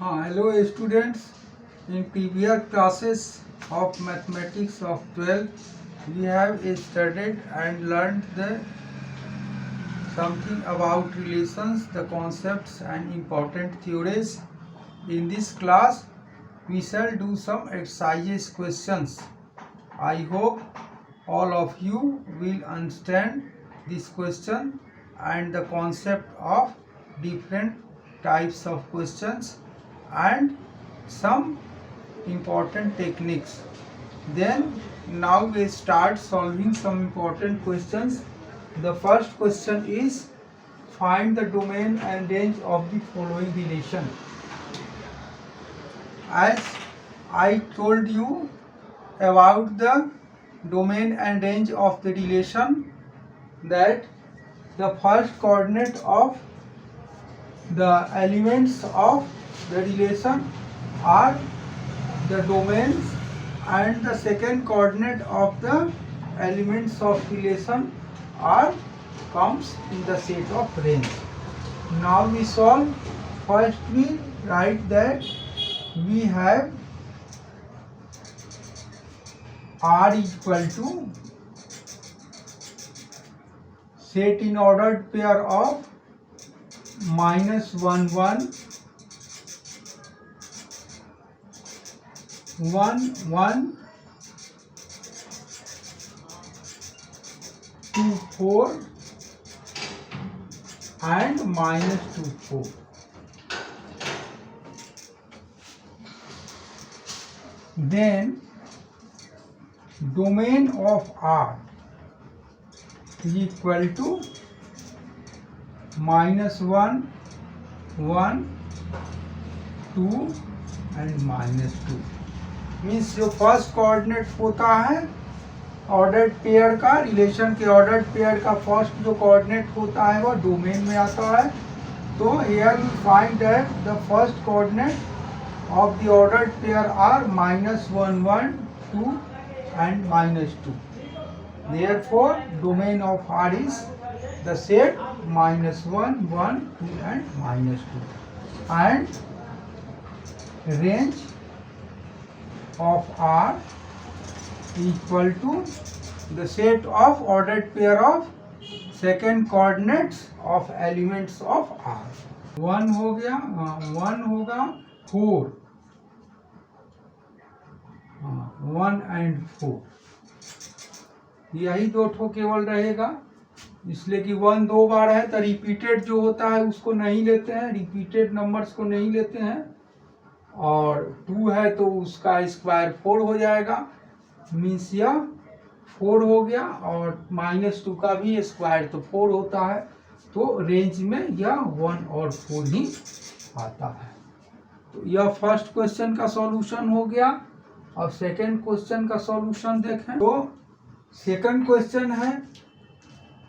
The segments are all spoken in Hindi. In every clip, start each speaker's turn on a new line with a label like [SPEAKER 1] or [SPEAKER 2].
[SPEAKER 1] Hello students. In previous classes of mathematics of 12, we have studied and learned something about relations, the concepts and important theories. In this class, we shall do some exercises questions. I hope all of you will understand this question and the concept of different types of questions and some important techniques. Then now we start solving some important questions. The first question is, find the domain and range of the following relation. As I told you about the domain and range of the relation, that the first coordinate of the elements of the relation are the domains and the second coordinate of the elements of relation are comes in the set of range. Now we solve. First we write that we have R equal to set in ordered pair of -1 1 1 1 2 4 and -2 4. Then domain of R is equal to -1 1 2 and -2. Means जो फर्स्ट कोऑर्डिनेट होता है ऑर्डर्ड पेयर का, रिलेशन के ऑर्डर्ड पेयर का फर्स्ट जो कोऑर्डिनेट होता है वह डोमेन में आता है. तो here we find that the first coordinate of the ordered pair are -1 1 2 and -2. Therefore domain of R is the set -1 1 2 and -2, and range of R equal to the set of ordered pair of second coordinates of elements of R. 1 हो गया, 1 होगा 4, 1 and 4, यही दो ठो केवल रहेगा. इसलिए कि 1 दो बार है तो रिपीटेड जो होता है उसको नहीं लेते हैं, रिपीटेड नंबर्स को नहीं लेते हैं. और 2 है तो उसका स्क्वायर 4 हो जाएगा. मीन्स यह 4 हो गया और -2 का भी स्क्वायर तो 4 होता है. तो रेंज में यह 1 और 4 ही आता है. तो यह फर्स्ट क्वेश्चन का सॉल्यूशन हो गया. अब सेकंड क्वेश्चन का सॉल्यूशन देखें. तो सेकंड क्वेश्चन है,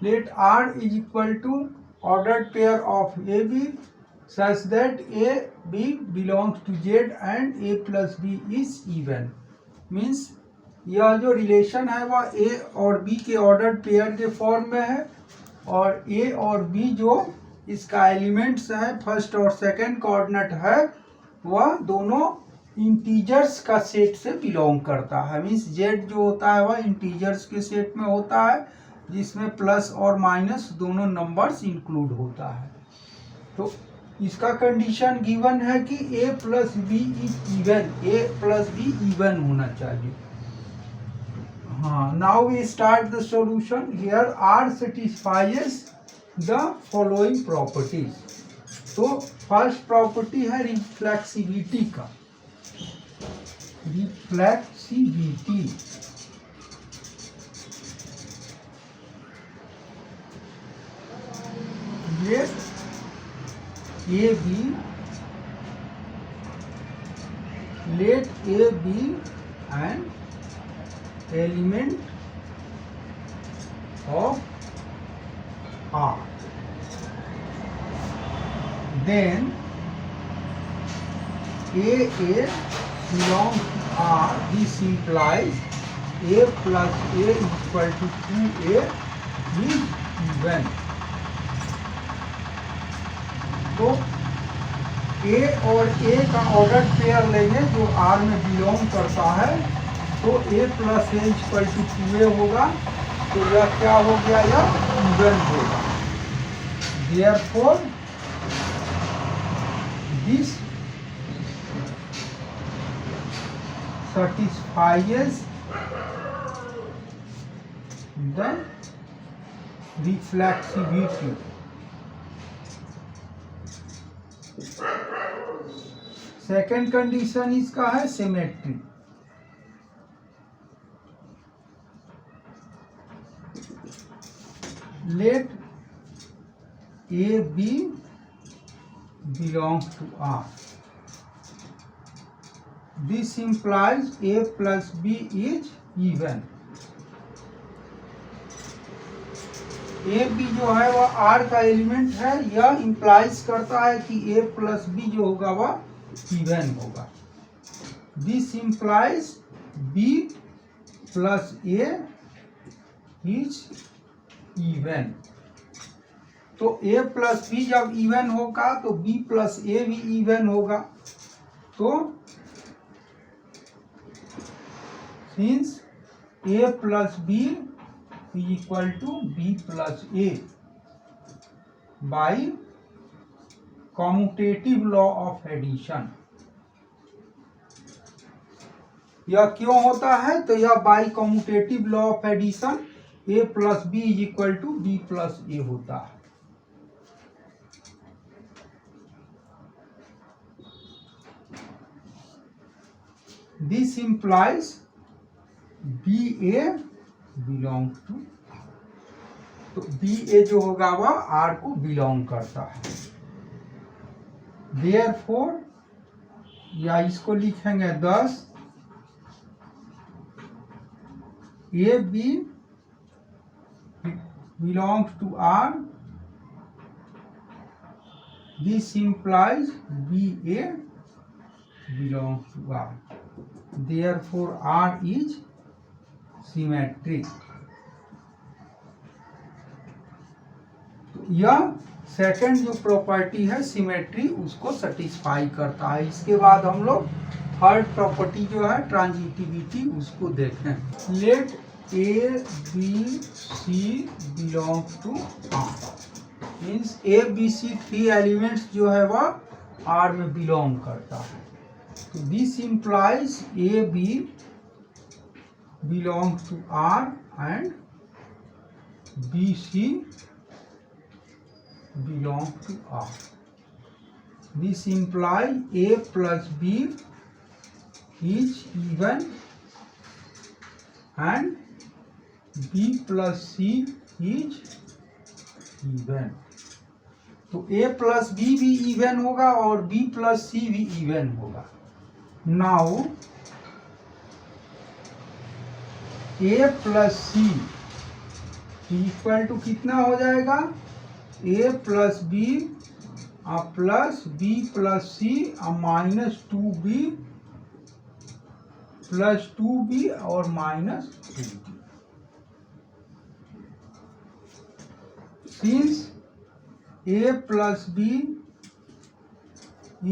[SPEAKER 1] let R is equal to ordered pair of A B such that A B belongs to Z and A plus B is even. Means यह जो रिलेशन है वह A और B के ऑर्डर्ड पेयर के फॉर्म में है और A और B जो इसका एलिमेंट्स है फर्स्ट और सेकंड कोऑर्डिनेट है वह दोनों इंटीजर्स का सेट से बिलोंग करता है. मीन्स Z जो होता है वह इंटीजर्स के सेट में होता है जिसमें प्लस और माइनस दोनों नंबर्स इंक्लूड होता है. तो इसका कंडीशन गिवन है कि A plus B is even, A plus B even होना चाहिए. Now we start the solution. Here R satisfies the following properties. तो फर्स्ट प्रॉपर्टी है रिफ्लेक्सिबिलिटी का. रिफ्लेक्सिबिलिटी ये A B, let A be an element of R. Then A belongs to R. This implies A plus A equal to 2A is even. तो ए और ए का ऑर्डर पेयर लेंगे जो आर में बिलोंग करता है, तो A plus A equal to 2a होगा। तो यह क्या हो गया, यह इवन होगा। Therefore this satisfies the reflexivity. Second condition इसका है symmetry. Let A B belongs to R. This implies a plus b is even. A B जो है वह आर का एलिमेंट है, यह इंप्लाइज करता है कि ए प्लस बी जो होगा वह इवन होगा। This implies B plus A is even. तो ए प्लस बी जब इवन होगा तो बी प्लस ए भी इवन होगा। तो since A plus B is equal to b plus a by commutative law of addition। यह क्यों होता है, तो यह by commutative law of addition a plus B is equal to B plus A होता है। This implies B A belong to, तो बी ए जो होगा वह आर को बिलोंग करता है। देयरफॉर, या इसको लिखेंगे 10 A B belongs to R. This implies B A belongs to R. Therefore R is symmetric. यह सेकंड जो प्रॉपर्टी है सिमेट्री उसको सेटिस्फाई करता है। इसके बाद हम लोग थर्ड प्रॉपर्टी जो है ट्रांजिटिविटी उसको देखें। Let A B C belong to R. Means A B C 3 elements जो है वह आर में बिलोंग करता है। तो this implies A B belongs to R and BC belongs to R. This implies A plus B is even and B plus C is even. तो A plus B भी even होगा और B plus C भी even होगा। Now A plus C equal to कितना हो जाएगा, A plus B plus B plus C minus 2b plus 2b और minus 2b। Since A plus B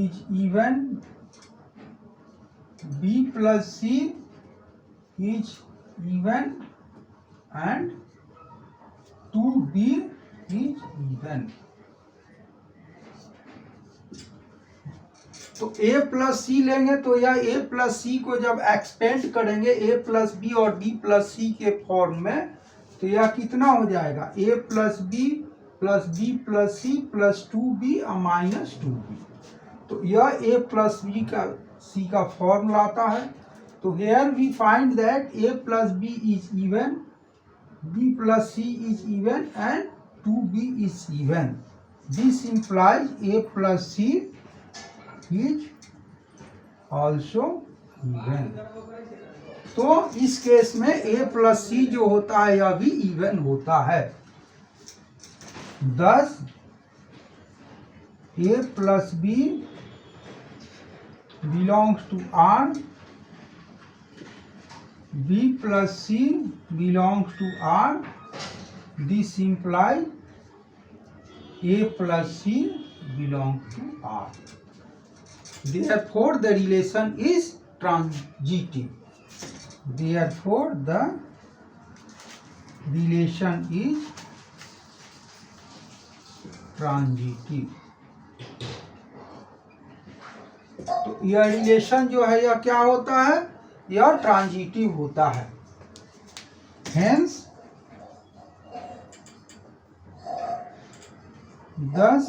[SPEAKER 1] is even, B plus C is even and 2b is even। तो a प्लस सी लेंगे तो यह a प्लस सी को जब एक्सपेंड करेंगे a प्लस बी और b प्लस सी के फॉर्म में, तो यह कितना हो जाएगा, a plus B plus C plus 2b और माइनस 2b। तो यह a प्लस बी का सी का फॉर्म लाता है। तो here we find that a plus b is even, b plus c is even and 2b is even. This implies a plus c is also even. तो इस केस में a plus c जो होता है यह भी even होता है। thus a plus b belongs to R, B plus C belongs to R. This implies A plus C belongs to R. therefore the relation is transitive. Therefore the relation is transitive. तो यह रिलेशन जो है यह क्या होता है, यह ट्रांजिटिव होता है। Hence thus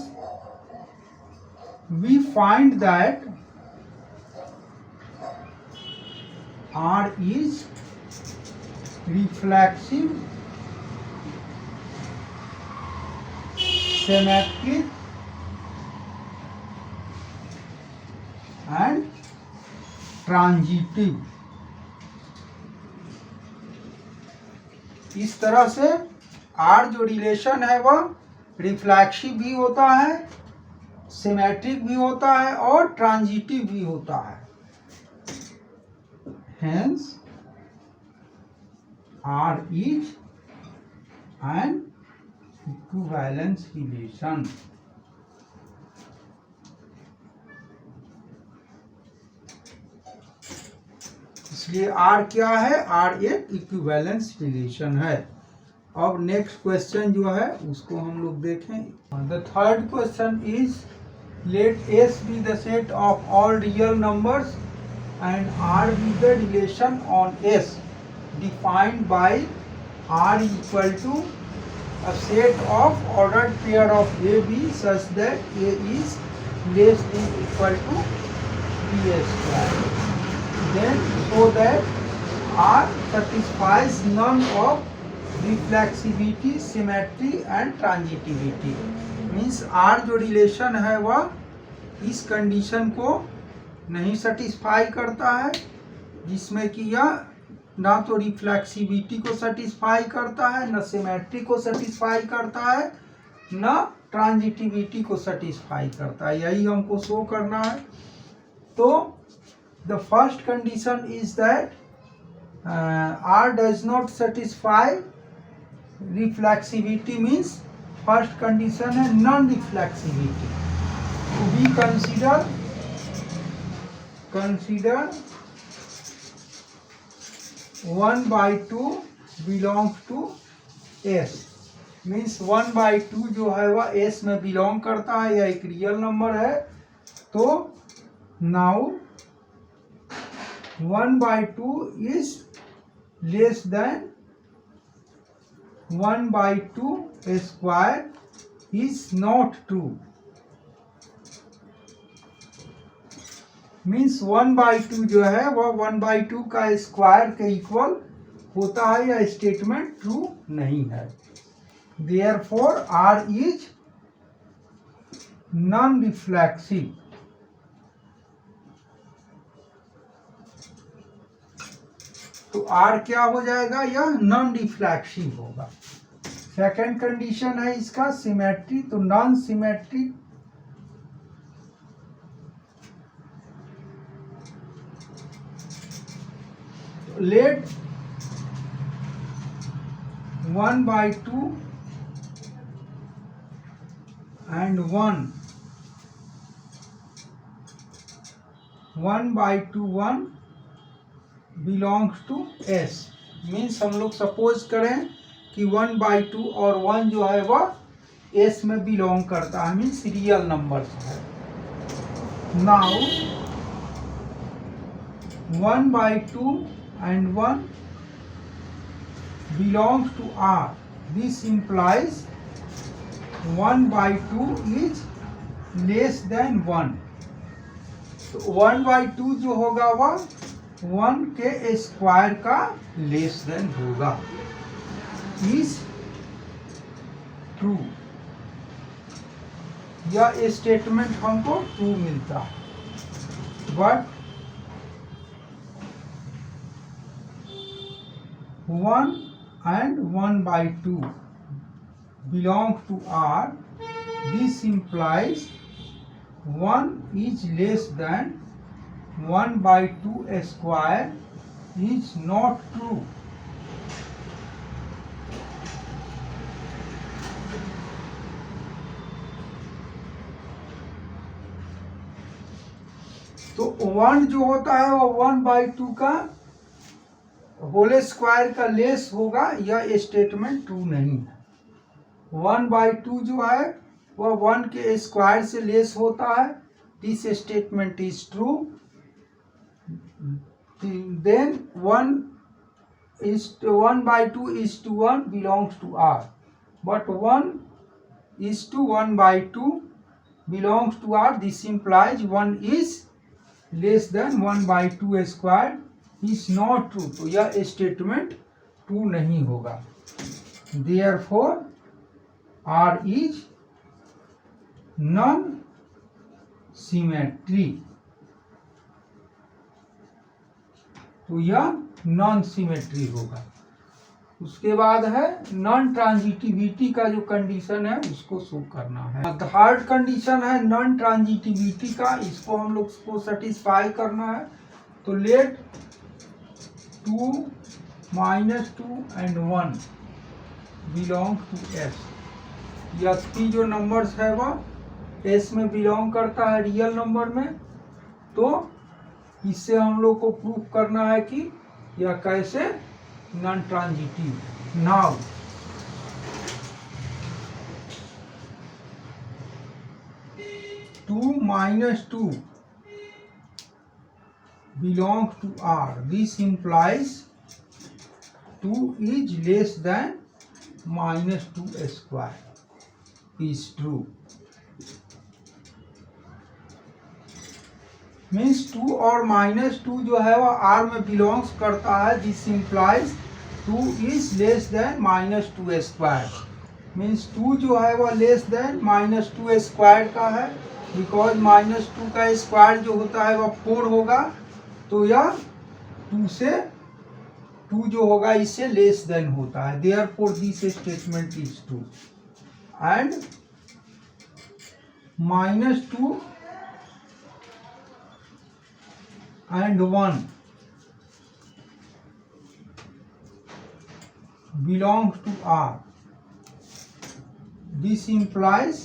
[SPEAKER 1] we find that R is reflexive, symmetric and transitive। इस तरह से R जो रिलेशन है वह रिफ्लेक्सिव भी होता है, सिमेट्रिक भी होता है और ट्रांजिटिव भी होता है। Hence R is an equivalence relation। इसलिए R क्या है, R एक इक्विवेलेंस रिलेशन है। अब नेक्स्ट क्वेश्चन जो है उसको हम लोग देखें। The third question is let S be the set of all real numbers and R be the relation on S defined by R equal to a set of ordered pair of AB such that A is less than equal to B square, then so that R satisfies none of reflexivity, symmetry and transitivity। Means R जो रिलेशन है वह इस कंडीशन को नहीं सेटिस्फाई करता है जिसमें कि यह ना तो रिफ्लेक्सिविटी को सेटिस्फाई करता है, न सिमेट्री को सेटिस्फाई करता है, न ट्रांजिटिविटी को सेटिस्फाई करता है। यही हमको शो करना है। तो the first condition is that R does not satisfy reflexivity. Means first condition है non reflexivity. We consider 1/2 belongs to S। Means 1/2 जो है वह S में बिलोंग करता है, यह एक रियल नंबर है। तो now 1/2 is less than 1/2 square is not true. Means 1/2 जो है वह 1/2 का स्क्वायर के इक्वल होता है, यह स्टेटमेंट ट्रू नहीं है। Therefore R is non reflexive. तो R क्या हो जाएगा, यह नॉन रिफ्लेक्सिव होगा। सेकेंड कंडीशन है इसका सिमेट्री। तो non symmetric let 1/2 and 1/1 belongs to S। Means हम लोग सपोज करें कि 1/2 और 1 जो है वह S में बिलोंग करता है, मीन्स रियल नंबर्स है। Now 1/2 and 1 belongs to R। This implies 1/2 is less than 1। तो 1/2 जो होगा वह 1 के स्क्वायर का लेस देन होगा, इज ट्रू। यह स्टेटमेंट हमको ट्रू मिलता है। But 1 and 1/2 belong to R। This implies 1 is less than 1/2 square is not true। तो 1 जो होता है वो 1/2 का होल स्क्वायर का लेस होगा, यह स्टेटमेंट ट्रू नहीं है। 1/2 जो है वह 1 के स्क्वायर से लेस होता है, this statement is true. Then 1/2 is to 1 belongs to R, but 1 is to 1/2 belongs to R. This implies 1 is less than 1/2 square is not true. तो यह स्टेटमेंट ट्रू नहीं होगा। Therefore R is non symmetry. तो यह नॉन सिमेट्री होगा। उसके बाद है नॉन ट्रांजिटिविटी का जो कंडीशन है उसको शो करना है। थर्ड कंडीशन है नॉन ट्रांजिटिविटी का, इसको हम लोग को सेटिस्फाई करना है। तो let 2, -2 and 1 belong to S। यह 3 जो नंबर्स है वह S में बिलोंग करता है, रियल नंबर में। तो इससे हम लोग को प्रूफ करना है कि यह कैसे non transitive. Now two -2 belongs to R. This implies 2 is less than -2 square is true. Means 2 और -2 जो है वह R में बिलोंग्स करता है। This implies 2 is less than -2 square. Means 2 जो है वह लेस देन -2 स्क्वायर का है, बिकॉज -2 का स्क्वायर जो होता है वह 4 होगा। तो यह 2 जो होगा इससे लेस देन होता है। Therefore this statement is true. And -2 and 1 belongs to R. This implies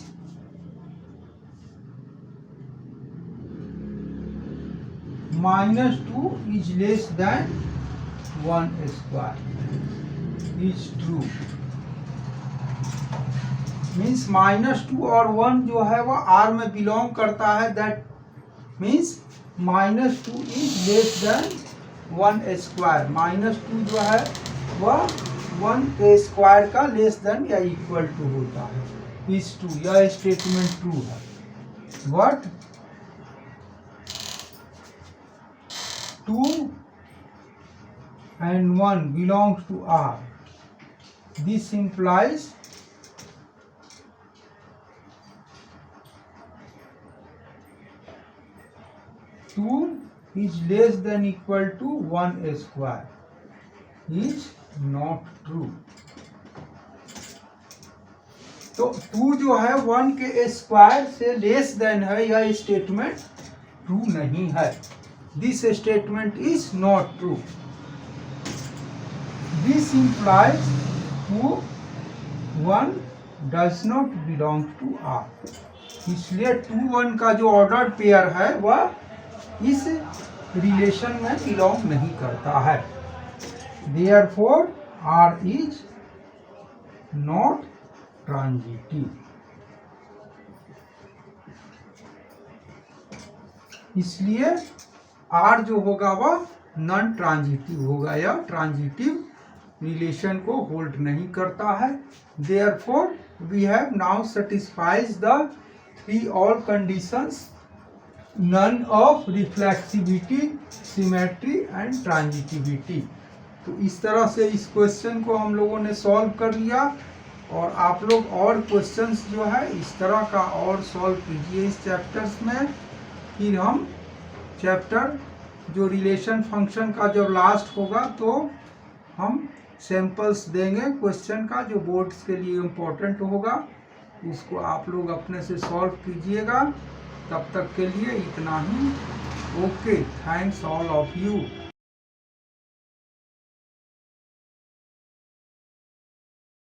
[SPEAKER 1] -2 is less than 1 square is true. Means -2 और 1 जो है वह R में बिलोंग करता है। That means -2 is less than 1 square. -2 जो है वह 1 के स्क्वायर का लेस देन या इक्वल टू होता है, इज ट्रू। यह स्टेटमेंट ट्रू है। But 2 and 1 belongs to R. This implies 2 is less than equal to 1 square is not true. तो 2 जो है 1 के स्क्वायर से लेस देन है, यह स्टेटमेंट ट्रू नहीं है। This statement is not true. This implies 2, 1 does not belong to R. इसलिए 2, 1 का जो ऑर्डर पेयर है वह इस रिलेशन में बिलोंग नहीं करता है। Therefore R is not transitive. इसलिए R जो होगा वह नॉन ट्रांजिटिव होगा, या ट्रांजिटिव रिलेशन को होल्ड नहीं करता है। Therefore we have now satisfies the 3 all conditions, none of reflexivity, symmetry and transitivity. तो इस तरह से इस क्वेश्चन को हम लोगों ने सॉल्व कर लिया। और आप लोग और क्वेश्चंस जो है इस तरह का और सॉल्व कीजिए इस चैप्टर्स में। फिर हम चैप्टर जो रिलेशन फंक्शन का जब लास्ट होगा तो हम सैंपल्स देंगे क्वेश्चन का, जो बोर्ड्स के लिए इम्पोर्टेंट होगा। उसको आप लोग अपने से सॉल्व कीजिएगा। तब तक के लिए इतना ही। Okay, thanks all of you.